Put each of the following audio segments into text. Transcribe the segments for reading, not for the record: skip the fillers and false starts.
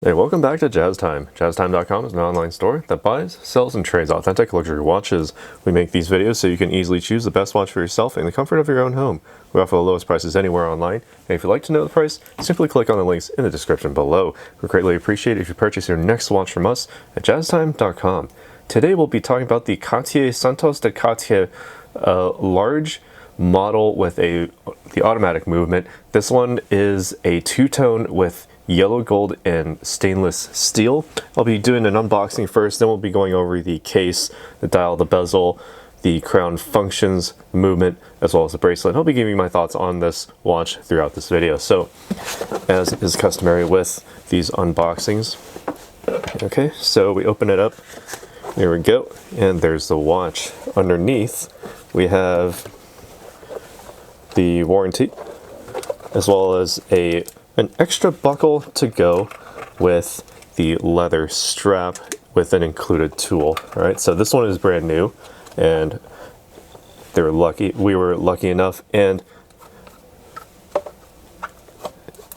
Hey, welcome back to Jazz Time. JazzTime.com is an online store that buys, sells, and trades authentic luxury watches. We make these videos so you can easily choose the best watch for yourself in the comfort of your own home. We offer the lowest prices anywhere online, and if you'd like to know the price, simply click on the links in the description below. We greatly appreciate it if you purchase your next watch from us at JazzTime.com. Today we'll be talking about the Cartier Santos De Cartier large model with the automatic movement. This one is a two-tone with yellow gold and stainless steel. I'll be doing an unboxing first, then we'll be going over the case, the dial, the bezel, the crown functions, movement, as well as the bracelet. I'll be giving you my thoughts on this watch throughout this video. So, as is customary with these unboxings, okay, so we open it up, there we go, and there's the watch. Underneath, we have the warranty, as well as an extra buckle to go with the leather strap with an included tool. All right, so this one is brand new, and we were lucky enough, and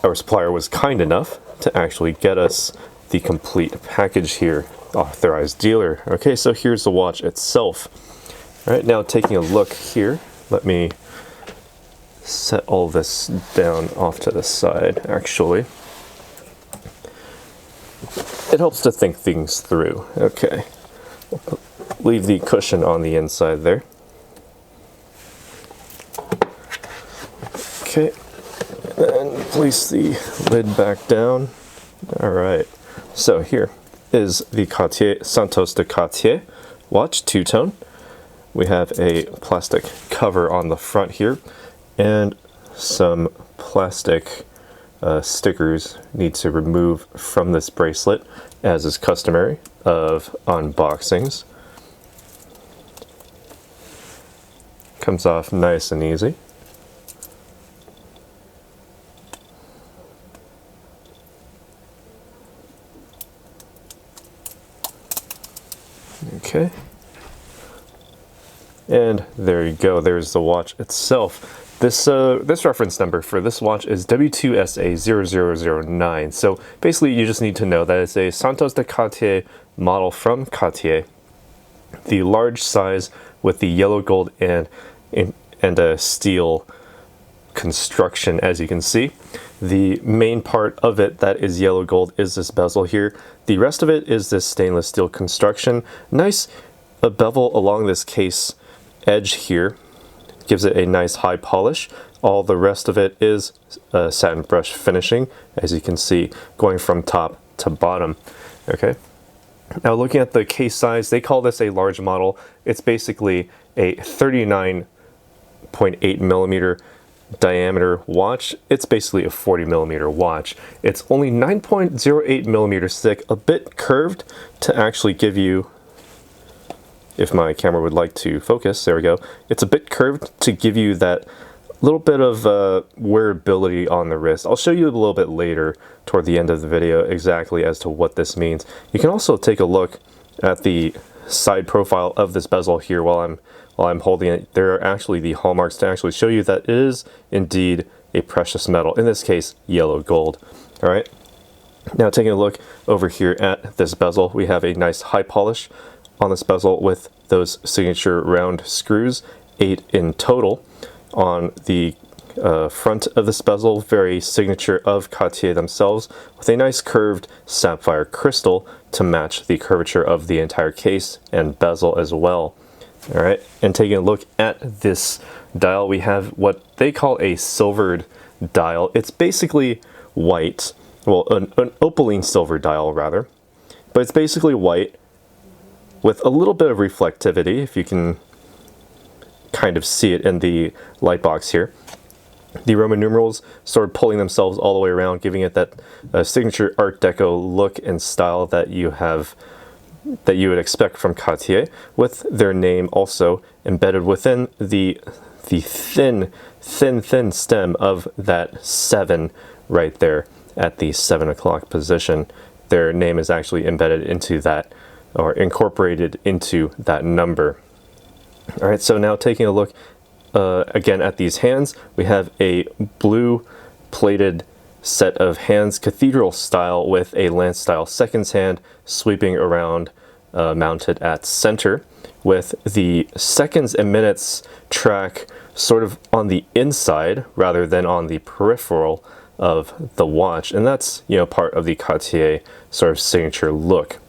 our supplier was kind enough to actually get us the complete package here, authorized dealer. Okay, so here's the watch itself. All right, now taking a look here, let me set all this down off to the side. Actually, it helps to think things through. Okay, leave the cushion on the inside there. Okay, and place the lid back down. All right, so here is the Cartier Santos de Cartier watch, two-tone. We have a plastic cover on the front here, and some plastic stickers need to remove from this bracelet, as is customary of unboxings. Comes off nice and easy. Okay. And there you go, there's the watch itself. This reference number for this watch is W2SA0009. So basically you just need to know that it's a Santos de Cartier model from Cartier. The large size with the yellow gold and a steel construction, as you can see. The main part of it that is yellow gold is this bezel here. The rest of it is this stainless steel construction. Nice bevel along this case edge here. Gives it a nice high polish. All the rest of it is satin brush finishing, as you can see, going from top to bottom. Okay. Now looking at the case size, they call this a large model. It's basically a 39.8 millimeter diameter watch. It's basically a 40 millimeter watch. It's only 9.08 millimeters thick, a bit curved to actually give you, if my camera would like to focus, there we go. It's a bit curved to give you that little bit of wearability on the wrist. I'll show you a little bit later toward the end of the video exactly as to what this means. You can also take a look at the side profile of this bezel here while I'm holding it. There are actually the hallmarks to actually show you that it is indeed a precious metal, in this case yellow gold. All right, now taking a look over here at this bezel, we have a nice high polish on this bezel with those signature round screws, 8 in total. On the front of this bezel, very signature of Cartier themselves, with a nice curved sapphire crystal to match the curvature of the entire case and bezel as well. All right, and taking a look at this dial, we have what they call a silvered dial. It's basically white, well, an opaline silver dial rather, but it's basically white with a little bit of reflectivity, if you can kind of see it in the light box here. The Roman numerals sort of pulling themselves all the way around, giving it that signature Art Deco look and style that you would expect from Cartier, with their name also embedded within the thin stem of that 7 right there at the 7 o'clock position. Their name is actually embedded into that, or incorporated into that number. All right, so now taking a look again at these hands, we have a blue plated set of hands, cathedral style, with a lance style seconds hand sweeping around, mounted at center, with the seconds and minutes track sort of on the inside rather than on the peripheral of the watch, and that's, you know, part of the Cartier sort of signature look.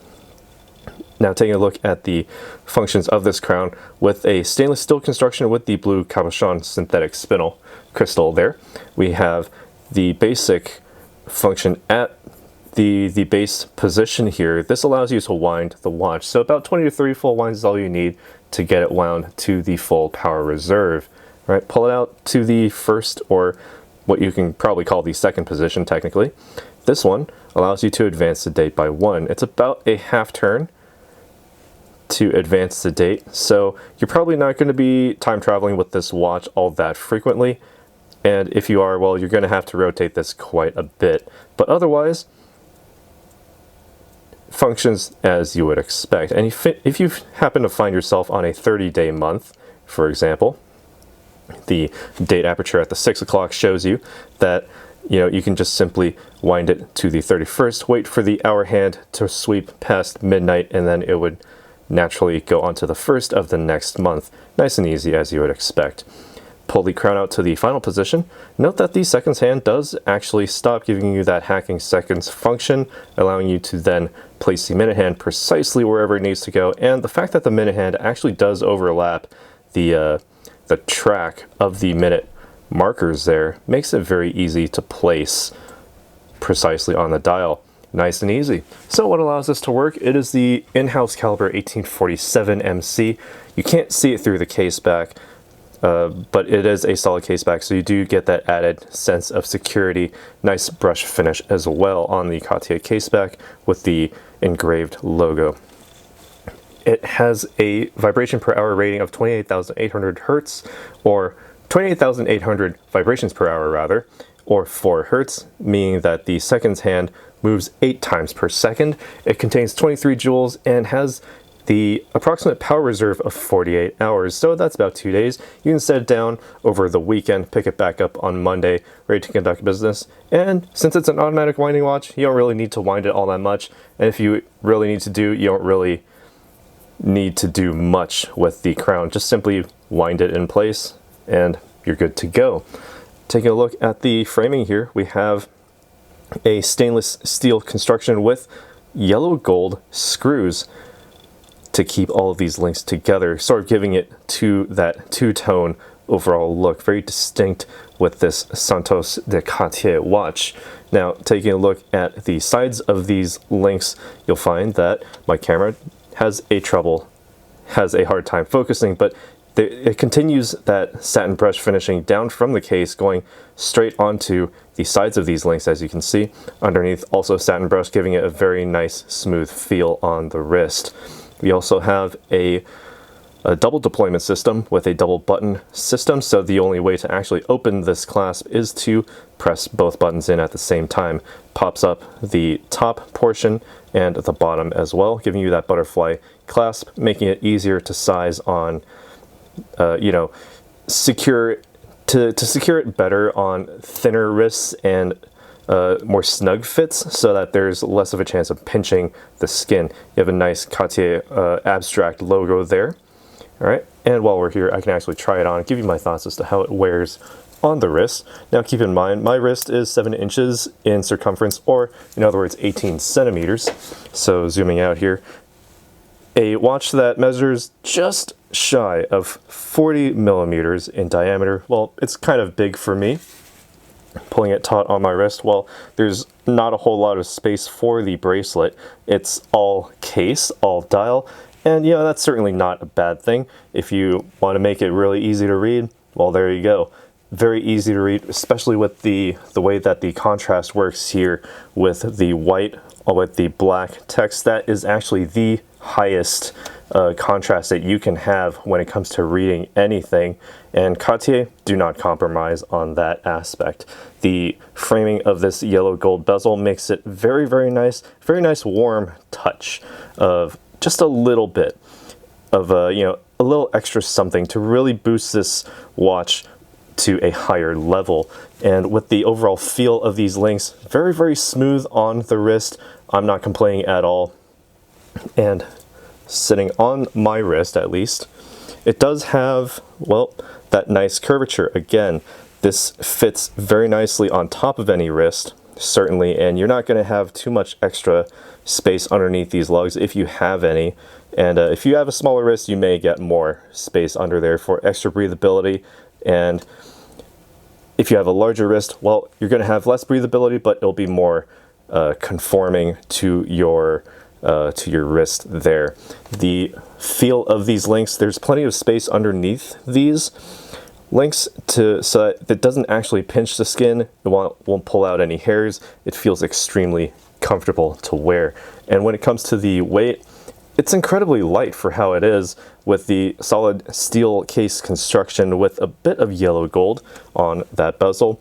Now, taking a look at the functions of this crown, with a stainless steel construction with the blue cabochon synthetic spinel crystal there, we have the basic function at the base position here. This allows you to wind the watch, so about 20 to 30 full winds is all you need to get it wound to the full power reserve. All right, pull it out to the first, or what you can probably call the second position technically. This one allows you to advance the date by 1. It's about a half turn to advance the date, so you're probably not going to be time traveling with this watch all that frequently, and if you are, well, you're going to have to rotate this quite a bit, but otherwise functions as you would expect. And if you happen to find yourself on a 30-day month, for example, the date aperture at the 6 o'clock shows you that, you know, you can just simply wind it to the 31st, wait for the hour hand to sweep past midnight, and then it would naturally go on to the 1st of the next month. Nice and easy, as you would expect. Pull the crown out to the final position. Note that the seconds hand does actually stop, giving you that hacking seconds function, allowing you to then place the minute hand precisely wherever it needs to go. And the fact that the minute hand actually does overlap the track of the minute markers there makes it very easy to place precisely on the dial. Nice and easy. So what allows this to work? It is the in-house caliber 1847 MC. You can't see it through the case back, but it is a solid case back, so you do get that added sense of security. Nice brush finish as well on the Cartier case back with the engraved logo. It has a vibration per hour rating of 28,800 hertz, or 28,800 vibrations per hour rather, or 4 hertz, meaning that the seconds hand moves 8 times per second. It contains 23 joules and has the approximate power reserve of 48 hours, so that's about 2 days. You can set it down over the weekend, pick it back up on Monday, ready to conduct business. And since it's an automatic winding watch, you don't really need to wind it all that much. And if you really need to do, you don't really need to do much with the crown. Just simply wind it in place and you're good to go. Taking a look at the framing here, we have a stainless steel construction with yellow gold screws to keep all of these links together, sort of giving it to that two-tone overall look. Very distinct with this Santos De Cartier watch. Now, taking a look at the sides of these links, you'll find that my camera has a hard time focusing, but it continues that satin brush finishing down from the case, going straight onto the sides of these links, as you can see. Underneath, also satin brush, giving it a very nice smooth feel on the wrist. We also have a double deployment system with a double button system, so the only way to actually open this clasp is to press both buttons in at the same time. Pops up the top portion and the bottom as well, giving you that butterfly clasp, making it easier to size on, secure it better on thinner wrists and more snug fits, so that there's less of a chance of pinching the skin. You have a nice Cartier abstract logo there. All right, and while we're here, I can actually try it on and give you my thoughts as to how it wears on the wrist. Now, keep in mind, my wrist is 7 inches in circumference, or in other words, 18 centimeters. So zooming out here, a watch that measures just shy of 40 millimeters in diameter. Well, it's kind of big for me. Pulling it taut on my wrist, well, there's not a whole lot of space for the bracelet. It's all case, all dial, and that's certainly not a bad thing. If you want to make it really easy to read, well, there you go. Very easy to read, especially with the way that the contrast works here with the white with the black text. That is actually the highest contrast that you can have when it comes to reading anything, and Cartier do not compromise on that aspect. The framing of this yellow gold bezel makes it very, very nice warm touch of just a little bit of a little extra something to really boost this watch to a higher level. And with the overall feel of these links, very, very smooth on the wrist. I'm not complaining at all. And sitting on my wrist, at least, it does have, well, that nice curvature. Again, this fits very nicely on top of any wrist, certainly, and you're not going to have too much extra space underneath these lugs if you have any. And if you have a smaller wrist, you may get more space under there for extra breathability. And if you have a larger wrist, well, you're going to have less breathability, but it'll be more conforming to your wrist there. The feel of these links, there's plenty of space underneath these links so that it doesn't actually pinch the skin. It won't pull out any hairs. It feels extremely comfortable to wear. And when it comes to the weight, it's incredibly light for how it is, with the solid steel case construction with a bit of yellow gold on that bezel,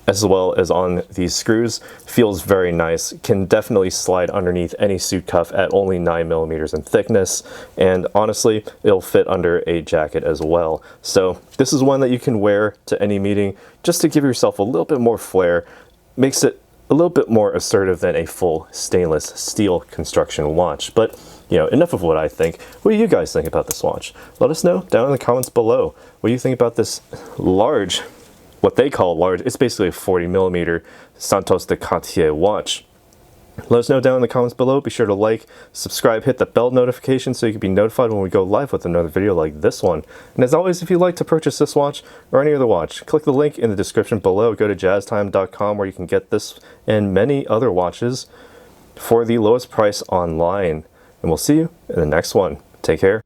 as well as on these screws. Feels very nice. Can definitely slide underneath any suit cuff at only 9mm in thickness, and honestly, it'll fit under a jacket as well. So this is one that you can wear to any meeting just to give yourself a little bit more flair. Makes it a little bit more assertive than a full stainless steel construction watch. But you know, enough of what I think. What do you guys think about this watch? Let us know down in the comments below. What do you think about this large, what they call large, it's basically a 40mm Santos De Cartier watch. Let us know down in the comments below. Be sure to like, subscribe, hit the bell notification so you can be notified when we go live with another video like this one. And as always, if you'd like to purchase this watch or any other watch, click the link in the description below. Go to jazztime.com where you can get this and many other watches for the lowest price online. And we'll see you in the next one. Take care.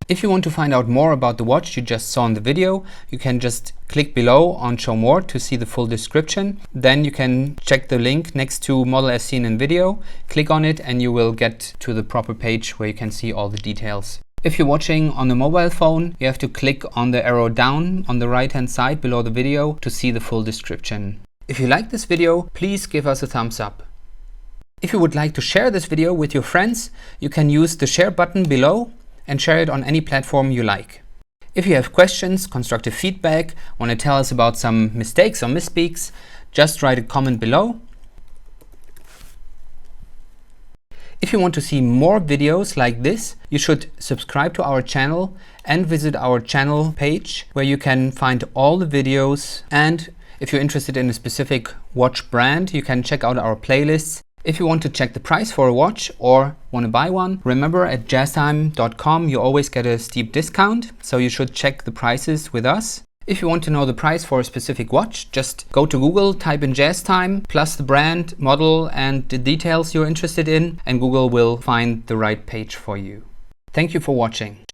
If you want to find out more about the watch you just saw in the video, you can just click below on Show More to see the full description. Then you can check the link next to model as seen in video, click on it, and you will get to the proper page where you can see all the details. If you're watching on a mobile phone, you have to click on the arrow down on the right hand side below the video to see the full description. If you like this video, please give us a thumbs up. If you would like to share this video with your friends, you can use the share button below and share it on any platform you like. If you have questions, constructive feedback, want to tell us about some mistakes or misspeaks, just write a comment below. If you want to see more videos like this, you should subscribe to our channel and visit our channel page where you can find all the videos. And if you're interested in a specific watch brand, you can check out our playlists. If you want to check the price for a watch or want to buy one, remember at jazztime.com you always get a steep discount, so you should check the prices with us. If you want to know the price for a specific watch, just go to Google, type in JazzTime, plus the brand, model and the details you're interested in, and Google will find the right page for you. Thank you for watching.